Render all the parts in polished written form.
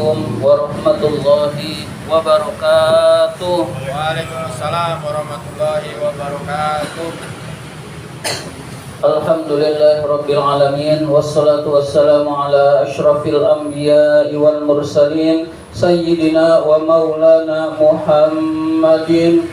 Assalamualaikum warahmatullahi wabarakatuh. Waalaikumsalam warahmatullahi wabarakatuh. Alhamdulillahi rabbil alamin, wassalatu wassalamu ala asyrafil anbiya'i wal mursalin sayyidina wa maulana Muhammadin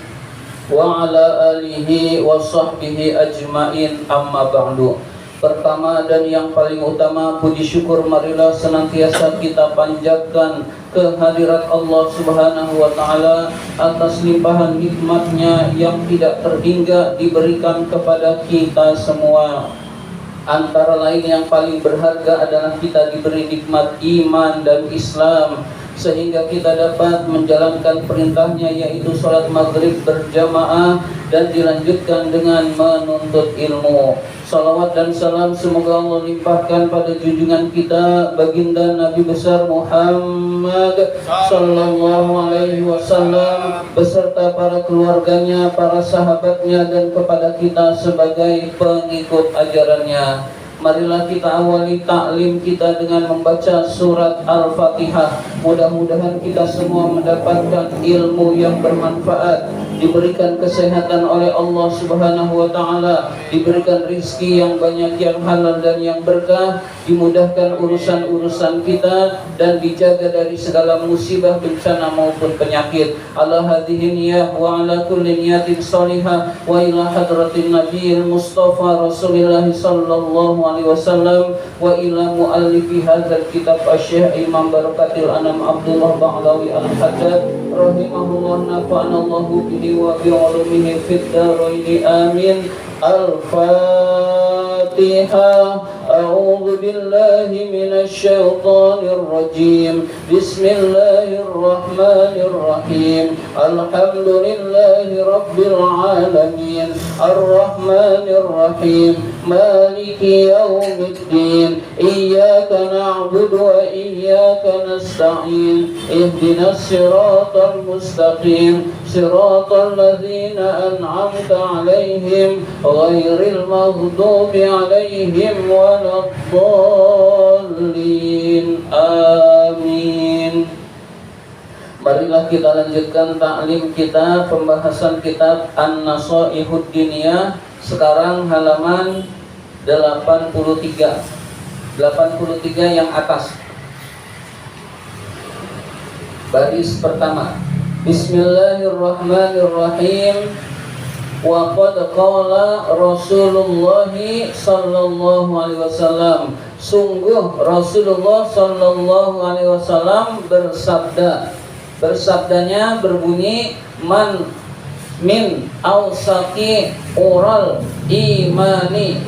wa ala alihi wa sahbihi ajmain, amma ba'du. Pertama dan yang paling utama, puji syukur marilah senantiasa kita panjatkan kehadirat Allah Subhanahu wa Ta'ala atas limpahan nikmatnya yang tidak terhingga diberikan kepada kita semua. Antara lain yang paling berharga adalah kita diberi nikmat iman dan Islam, sehingga kita dapat menjalankan perintahnya, yaitu sholat maghrib berjamaah dan dilanjutkan dengan menuntut ilmu. Salawat dan salam semoga Allah limpahkan pada junjungan kita baginda Nabi besar Muhammad sallallahu alaihi wasallam beserta para keluarganya, para sahabatnya, dan kepada kita sebagai pengikut ajarannya. Marilah kita awali taklim kita dengan membaca surat Al-Fatihah. Mudah-mudahan kita semua mendapatkan ilmu yang bermanfaat, diberikan kesehatan oleh Allah Subhanahu wa Ta'ala, diberikan rizki yang banyak, yang halal dan yang berkah, dimudahkan urusan-urusan kita, dan dijaga dari segala musibah, bencana maupun penyakit. Ala hadhihi niyah wa ala kulli niyatin salihah wa ila hadratin nabiyil mustafa rasulillah sallallahu alaihi wasallam wa ila muallifi hadzal kitab asy-syekh Imam Barakatil Anam Abdullah Ba'lawi Al-Haddad rahimahullah, nafa'anallahu bihi wa bi'ulumihi fid dharain amin. Al-Fatihah. A'udzu billahi minasy syaithanir rajim. Bismillahirrahmanirrahim. Alhamdulillahi rabbil alamin. Arrahmanir rahim. Maliki yaumiddin. Iyyaka na'budu wa iyyaka nasta'in. Ihdinas siratal mustaqim. Siratal ladzina an'amta 'alaihim ghairil maghdubi 'alaihim waladdallin. Amin. Marilah kita lanjutkan taklim kita, pembahasan kitab An-Nasaihud Diniyah. Sekarang halaman 83 yang atas, baris pertama. Bismillahirrahmanirrahim. Wa qad qala Rasulullah sallallahu alaihi wasallam. Sungguh Rasulullah sallallahu alaihi wasallam bersabda. Bersabdanya berbunyi, man min awsaqi ural imani,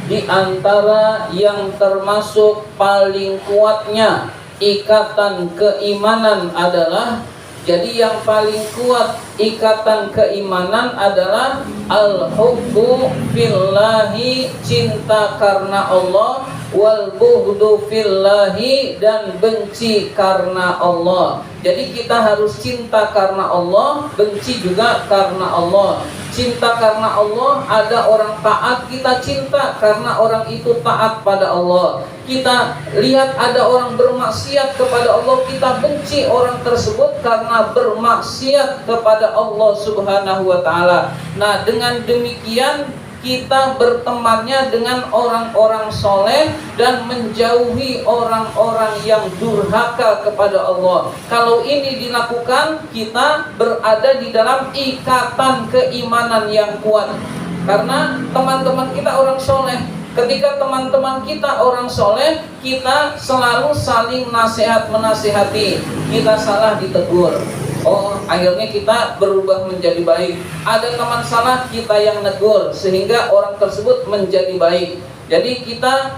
di antara yang termasuk paling kuatnya ikatan keimanan adalah, jadi yang paling kuat ikatan keimanan adalah al-hubbu fillahi, cinta karena Allah, wal bughdu fillahi, dan benci karena Allah. Jadi kita harus cinta karena Allah, benci juga karena Allah. Cinta karena Allah, ada orang taat, kita cinta karena orang itu taat pada Allah. Kita lihat ada orang bermaksiat kepada Allah, kita benci orang tersebut karena bermaksiat kepada Allah Subhanahu wa Ta'ala. Nah, dengan demikian kita bertemannya dengan orang-orang soleh dan menjauhi orang-orang yang durhaka kepada Allah. Kalau ini dilakukan, kita berada di dalam ikatan keimanan yang kuat. Karena teman-teman kita orang soleh. Ketika teman-teman kita orang soleh, kita selalu saling nasihat menasihati. Kita salah ditegur. Oh, akhirnya kita berubah menjadi baik. Ada teman salah, kita yang negur sehingga orang tersebut menjadi baik. Jadi kita,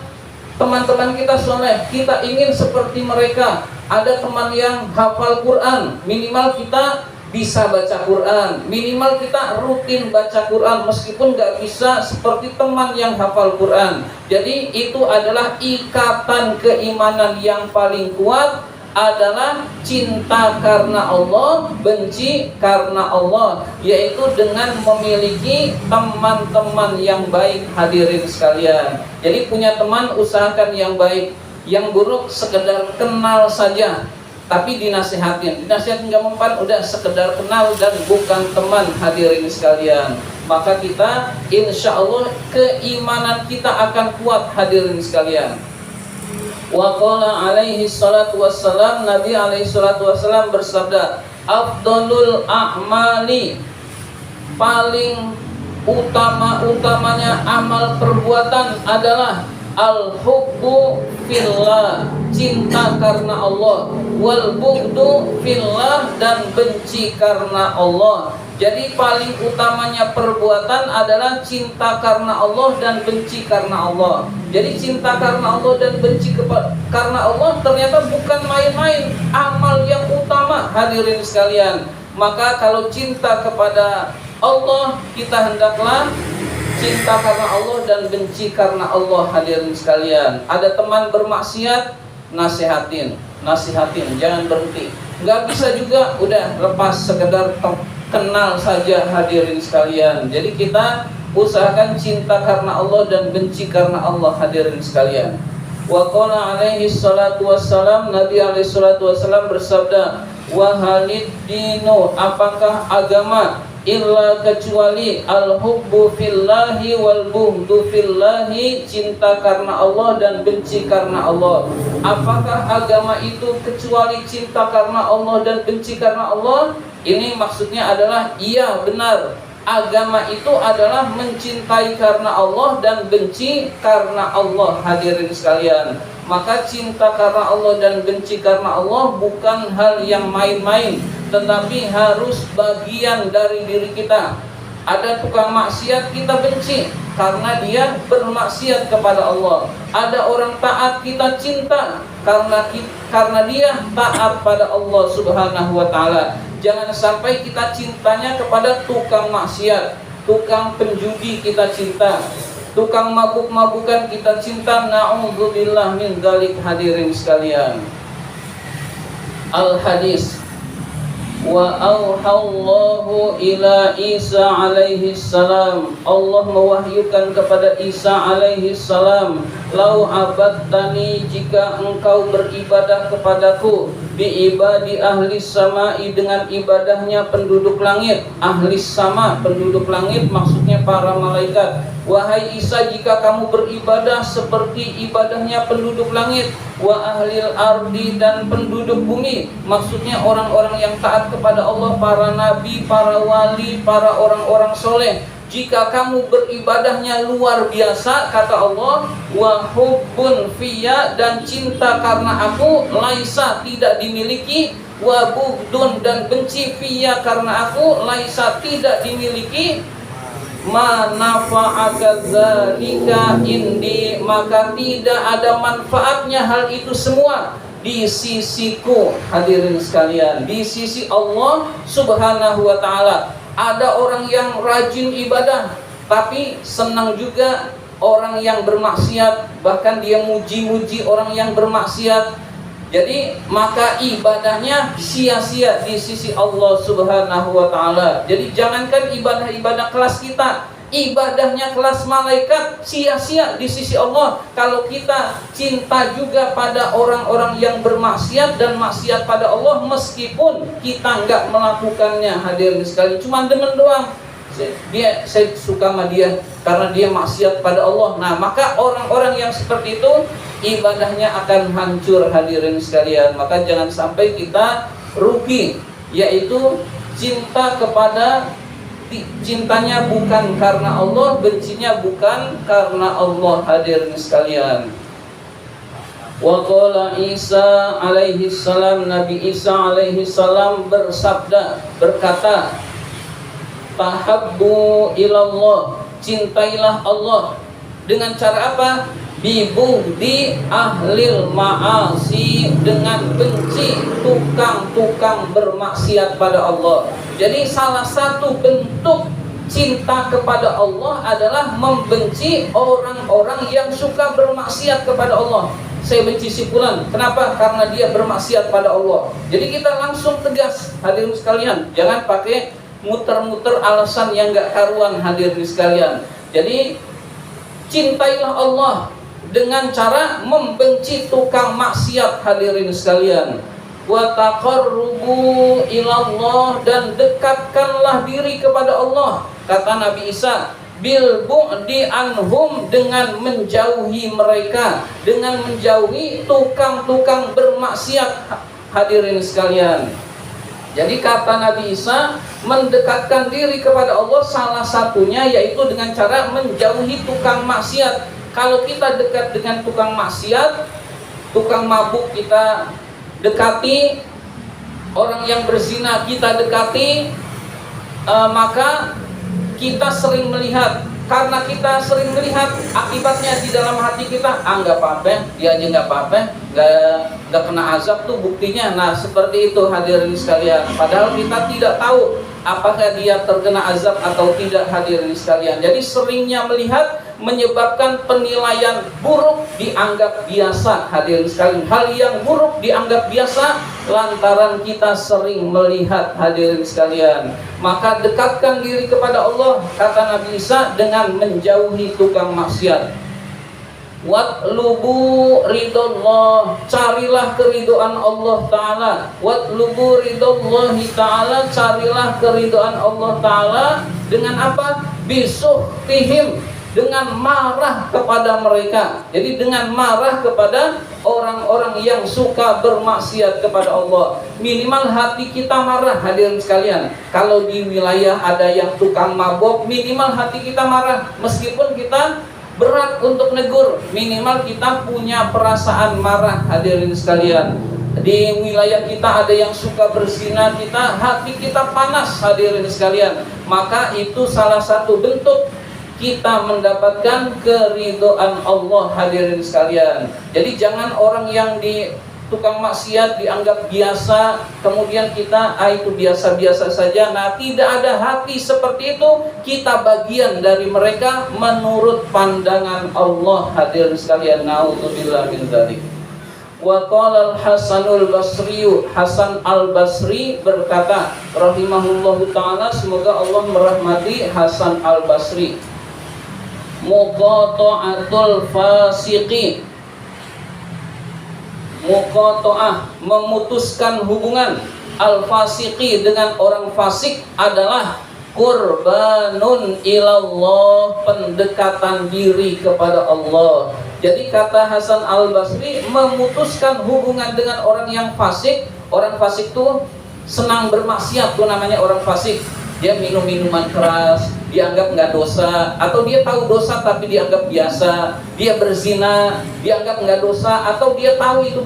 teman-teman kita soleh, kita ingin seperti mereka. Ada teman yang hafal Quran, minimal kita bisa baca Quran, minimal kita rutin baca Quran meskipun gak bisa seperti teman yang hafal Quran. Jadi itu adalah ikatan keimanan yang paling kuat, adalah cinta karena Allah, benci karena Allah, yaitu dengan memiliki teman-teman yang baik. Hadirin sekalian, jadi punya teman usahakan yang baik, yang buruk sekedar kenal saja. tapi dinasihatin nggak mempan, udah sekedar kenal dan bukan teman, hadirin sekalian. Maka kita insya Allah keimanan kita akan kuat, hadirin sekalian. Wa qala alaihi salatu wassalam, Nabi alaihi salatu wassalam bersabda, afdalul a'mali, paling utama-utamanya amal perbuatan adalah al-hubbu fillah, cinta karena Allah, wal bughdu fillah, dan benci karena Allah. Jadi paling utamanya perbuatan adalah cinta karena Allah dan benci karena Allah. Jadi cinta karena Allah dan benci karena Allah ternyata bukan main-main, amal yang utama, hadirin sekalian. Maka kalau cinta kepada Allah, kita hendaklah cinta karena Allah dan benci karena Allah, hadirin sekalian. Ada teman bermaksiat, nasihatin, jangan berhenti. Nggak bisa juga udah lepas, sekedar kenal saja, hadirin sekalian. Jadi kita usahakan cinta karena Allah dan benci karena Allah, hadirin sekalian. Wa qala alaihi salatu wassalam, Nabi alaihi salatu wassalam bersabda, wa halid dinu, apakah agama illa kecuali al-hubbu fillahi wal bughdu fillahi, cinta karena Allah dan benci karena Allah. Apakah agama itu kecuali cinta karena Allah dan benci karena Allah? Ini maksudnya adalah iya, benar. Agama itu adalah mencintai karena Allah dan benci karena Allah, hadirin sekalian. Maka cinta karena Allah dan benci karena Allah bukan hal yang main-main, tetapi harus bagian dari diri kita. Ada tukang maksiat, kita benci karena dia bermaksiat kepada Allah. Ada orang taat, kita cinta karena dia taat pada Allah Subhanahu wa taala. Jangan sampai kita cintanya kepada tukang maksiat, tukang penjudi kita cinta, tukang mabuk-mabukan kita cinta. Na'udzubillah min dzalik, hadirin sekalian. Al-hadis, wa auhallahu ila Isa alaihi salam, Allah mewahyukan kepada Isa alaihi salam, lau abadtani, jika engkau beribadah kepadaku, bi ibadi ahli samai, dengan ibadahnya penduduk langit. Ahli sama, penduduk langit, maksudnya para malaikat. Wahai Isa, jika kamu beribadah seperti ibadahnya penduduk langit, wa ahlil ardi, dan penduduk bumi, maksudnya orang-orang yang taat kepada Allah, para nabi, para wali, para orang-orang soleh. Jika kamu beribadahnya luar biasa, kata Allah, wa hubbun fiyya, dan cinta karena aku, laisa, tidak dimiliki, wa bughdun, dan benci fiyya karena aku, laisa, tidak dimiliki, ma nafa'aka dzalika indi, maka tidak ada manfaatnya hal itu semua di sisiku, hadirin sekalian, di sisi Allah Subhanahu wa taala. Ada orang yang rajin ibadah, tapi senang juga orang yang bermaksiat, bahkan dia muji-muji orang yang bermaksiat. Jadi maka ibadahnya sia-sia di sisi Allah Subhanahu wa taala. Jadi jangankan ibadah-ibadah kelas kita, ibadahnya kelas malaikat sia-sia di sisi Allah. Kalau kita cinta juga pada orang-orang yang bermaksiat dan maksiat pada Allah, meskipun kita enggak melakukannya, hadirin sekalian, cuma demen doang. Saya suka sama dia karena dia maksiat pada Allah. Nah, maka orang-orang yang seperti itu ibadahnya akan hancur, hadirin sekalian. Maka jangan sampai kita rugi, yaitu cintanya bukan karena Allah, bencinya bukan karena Allah, hadirin sekalian. Wa qala Isa alaihi salam, Nabi Isa alaihi salam berkata, tahabbu ilallah, cintailah Allah. Dengan cara apa? Bibughdi ahlil ma'asi, dengan benci tukang-tukang bermaksiat pada Allah. Jadi salah satu bentuk cinta kepada Allah adalah membenci orang-orang yang suka bermaksiat kepada Allah. Saya benci si fulan, kenapa? Karena dia bermaksiat pada Allah. Jadi kita langsung tegas, hadirin sekalian, jangan pakai muter-muter alasan yang gak karuan, hadirin sekalian. Jadi cintailah Allah dengan cara membenci tukang maksiat, hadirin sekalian. wa taqarrubu ilallah, dan dekatkanlah diri kepada Allah. Kata Nabi Isa, bil bu'di anhum, dengan menjauhi mereka, dengan menjauhi tukang-tukang bermaksiat. Hadirin sekalian, jadi kata Nabi Isa, mendekatkan diri kepada Allah salah satunya yaitu dengan cara menjauhi tukang maksiat. Kalau kita dekat dengan tukang maksiat, tukang mabuk kita dekati, orang yang berzina kita dekati, maka kita sering melihat. Karena kita sering melihat, akibatnya di dalam hati kita, nggak apa-apa, dia aja nggak apa-apa, nggak kena azab tuh buktinya. Nah seperti itu hadirin sekalian. Padahal kita tidak tahu apakah dia terkena azab atau tidak, hadirin sekalian. Jadi seringnya melihat menyebabkan penilaian buruk dianggap biasa, hadirin sekalian. Hal yang buruk dianggap biasa lantaran kita sering melihat, hadirin sekalian. Maka dekatkan diri kepada Allah, kata Nabi Isa, dengan menjauhi tukang maksiat. Watlubu ridallah, carilah keridhaan Allah Ta'ala. Watlubu ridallahi Ta'ala, carilah keridhaan Allah Ta'ala. Dengan apa? Bisuhtihim, dengan marah kepada mereka. Jadi dengan marah kepada orang-orang yang suka bermaksiat kepada Allah. Minimal hati kita marah, hadirin sekalian. Kalau di wilayah ada yang tukang mabok, minimal hati kita marah. Meskipun kita berat untuk negur, minimal kita punya perasaan marah, hadirin sekalian. Di wilayah kita ada yang suka berzina, hati kita panas, hadirin sekalian. Maka itu salah satu bentuk kita mendapatkan keridhaan Allah, hadirin sekalian. Jadi jangan orang yang di tukang maksiat dianggap biasa, kemudian kita itu biasa-biasa saja. Nah, tidak ada hati seperti itu, kita bagian dari mereka menurut pandangan Allah, hadirin sekalian. Na'udzubillah min dzalik. Wa qala al-Hasanul Basri, Hasan al-Basri berkata rahimahullahu ta'ala, semoga Allah merahmati Hasan al-Basri, muqata'atul fasiqi, muqata'ah, memutuskan hubungan, al-fasiqi, dengan orang fasik adalah qurbanun ilallah, pendekatan diri kepada Allah. Jadi kata Hasan al-Basri, memutuskan hubungan dengan orang yang fasik. Orang fasik tuh senang bermaksiat, tuh namanya orang fasik. Dia minum minuman keras, dianggap nggak dosa, atau dia tahu dosa tapi dianggap biasa. Dia berzina, dianggap nggak dosa, atau dia tahu itu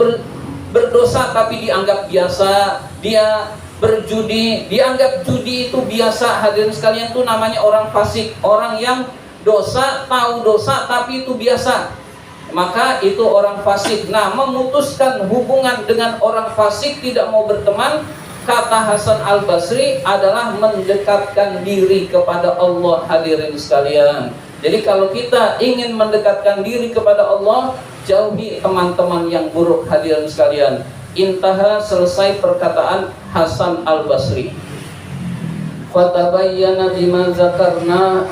berdosa tapi dianggap biasa. Dia berjudi, dianggap judi itu biasa. Hadirin sekalian, itu namanya orang fasik. Orang yang dosa, tahu dosa tapi itu biasa, maka itu orang fasik. Nah, memutuskan hubungan dengan orang fasik, tidak mau berteman, kata Hasan al-Basri, adalah mendekatkan diri kepada Allah, hadirin sekalian. Jadi kalau kita ingin mendekatkan diri kepada Allah, jauhi teman-teman yang buruk, hadirin sekalian. Intaha, selesai perkataan Hasan al-Basri. Fatabayyana bima zakarna,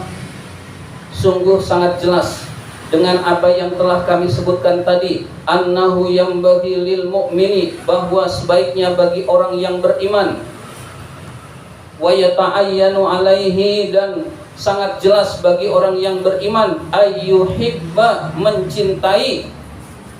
sungguh sangat jelas dengan apa yang telah kami sebutkan tadi, annahu yambaghi lil mu'mini, bahwa sebaiknya bagi orang yang beriman, wa yata'ayyanu alaihi, dan sangat jelas bagi orang yang beriman, ayyuhibba, mencintai,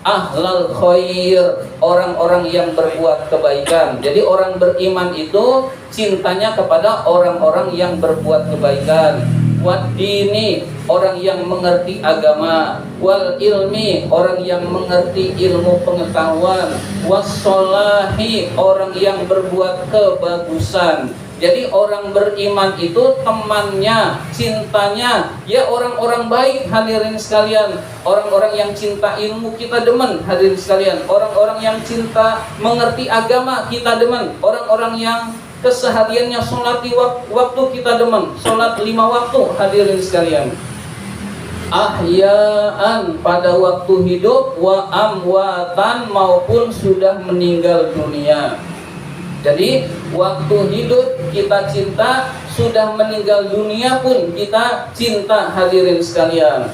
ahlal khair, orang-orang yang berbuat kebaikan. Jadi orang beriman itu cintanya kepada orang-orang yang berbuat kebaikan. Waddini, orang yang mengerti agama. Wal ilmi, orang yang mengerti ilmu pengetahuan. Wassolahi, orang yang berbuat kebagusan. Jadi orang beriman itu temannya, cintanya, ya orang-orang baik, hadirin sekalian. Orang-orang yang cinta ilmu kita demen, hadirin sekalian. Orang-orang yang cinta mengerti agama kita demen. Orang-orang yang kesehariannya sholat di waktu kita demen, sholat 5 waktu, hadirin sekalian. Ahya'an, pada waktu hidup, wa amwatan, maupun sudah meninggal dunia. Jadi waktu hidup kita cinta, sudah meninggal dunia pun kita cinta, hadirin sekalian.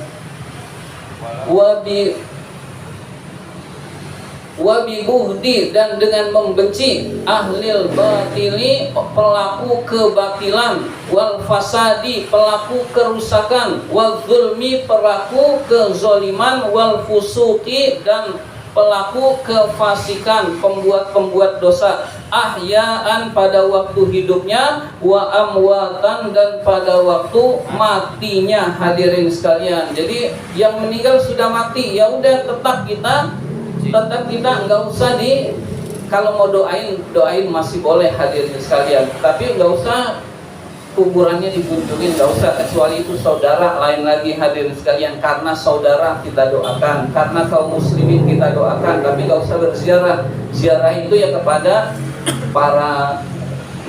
wa bibuhdi, dan dengan membenci ahlil batili, pelaku kebatilan, wal fasadi, pelaku kerusakan, wal zulmi, pelaku kezoliman, wal fusuki, dan pelaku kefasikan, pembuat dosa, ahyaan, pada waktu hidupnya, wa amwatan, dan pada waktu matinya. Hadirin sekalian, jadi yang meninggal sudah mati, ya udah tetap kita nggak usah kalau mau doain masih boleh, hadirin sekalian, tapi nggak usah kuburannya dikunjungin, nggak usah, kecuali itu saudara, lain lagi hadirin sekalian. Karena saudara kita doakan, karena kaum muslimin kita doakan, tapi nggak usah berziarah. Ziarah itu ya kepada para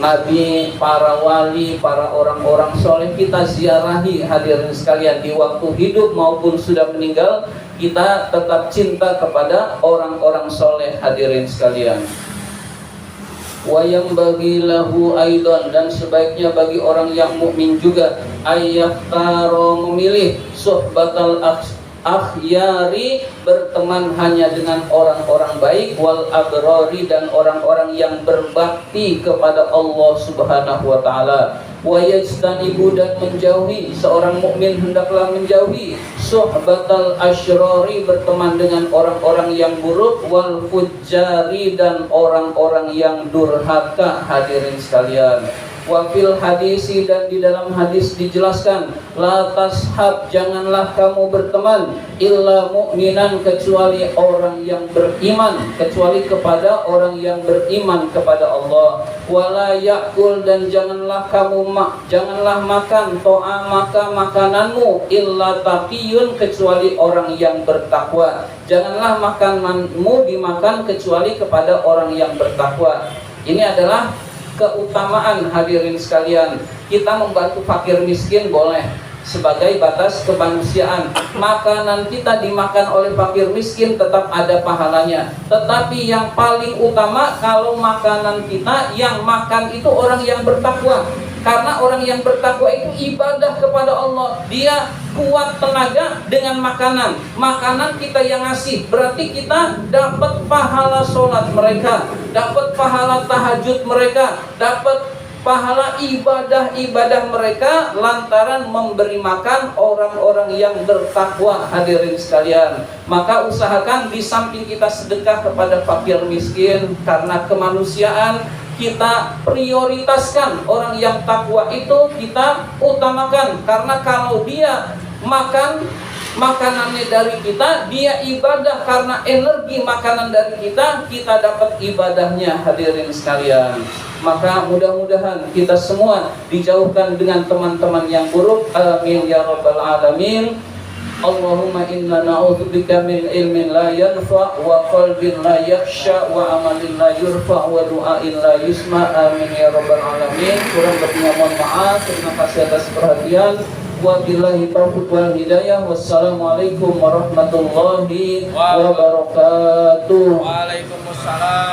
nabi, para wali, para orang-orang soleh kita ziarahi, hadirin sekalian, di waktu hidup maupun sudah meninggal. Kita tetap cinta kepada orang-orang soleh, hadirin sekalian. Wa yang bagi lahu aidan, dan sebaiknya bagi orang yang mukmin juga, ayyahtaro, memilih suhbatal akhyari, berteman hanya dengan orang-orang baik, wal abrari, dan orang-orang yang berbakti kepada Allah Subhanahu wa taala. Wa yajtanibu, dan menjauhi, seorang mukmin hendaklah menjauhi suhbatal asyrari, berteman dengan orang-orang yang buruk, wal fujjari, dan orang-orang yang durhaka, hadirin sekalian. Wa fil hadisi, dan di dalam hadis dijelaskan, la tashab, janganlah kamu berteman, illa mu'minan, kecuali orang yang beriman, kecuali kepada orang yang beriman kepada Allah. Wala yakul, dan janganlah makan makananmu, illa taqiyun, kecuali orang yang bertakwa. Janganlah makananmu dimakan kecuali kepada orang yang bertakwa. Ini adalah keutamaan, hadirin sekalian. Kita membantu fakir miskin boleh, sebagai batas kemanusiaan. Makanan kita dimakan oleh fakir miskin tetap ada pahalanya. Tetapi yang paling utama, kalau makanan kita yang makan itu orang yang bertakwa. Karena orang yang bertakwa itu ibadah kepada Allah. Dia kuat tenaga dengan makanan. Makanan kita yang ngasih, berarti kita dapat pahala sholat mereka, dapat pahala tahajud mereka, dapat pahala ibadah-ibadah mereka lantaran memberi makan orang-orang yang bertakwa, hadirin sekalian. Maka usahakan di samping kita sedekah kepada fakir miskin karena kemanusiaan, kita prioritaskan orang yang takwa itu, kita utamakan. Karena kalau dia makan makanannya dari kita, dia ibadah karena energi makanan dari kita, kita dapat ibadahnya, hadirin sekalian. Maka mudah-mudahan kita semua dijauhkan dengan teman-teman yang buruk. Amin ya rabbal alamin. Allahumma inna na'udzubika min ilmin la yanfa' wa qalbin la yakhsha wa amalin la yurfa' wa du'ain la yusma'. Amin ya rabbal alamin. Kurang lebihnya mohon maaf. Terima kasih atas perhatian. Wabillahi taufiq wal hidayah. Wassalamualaikum warahmatullahi wabarakatuh. Waalaikumsalam.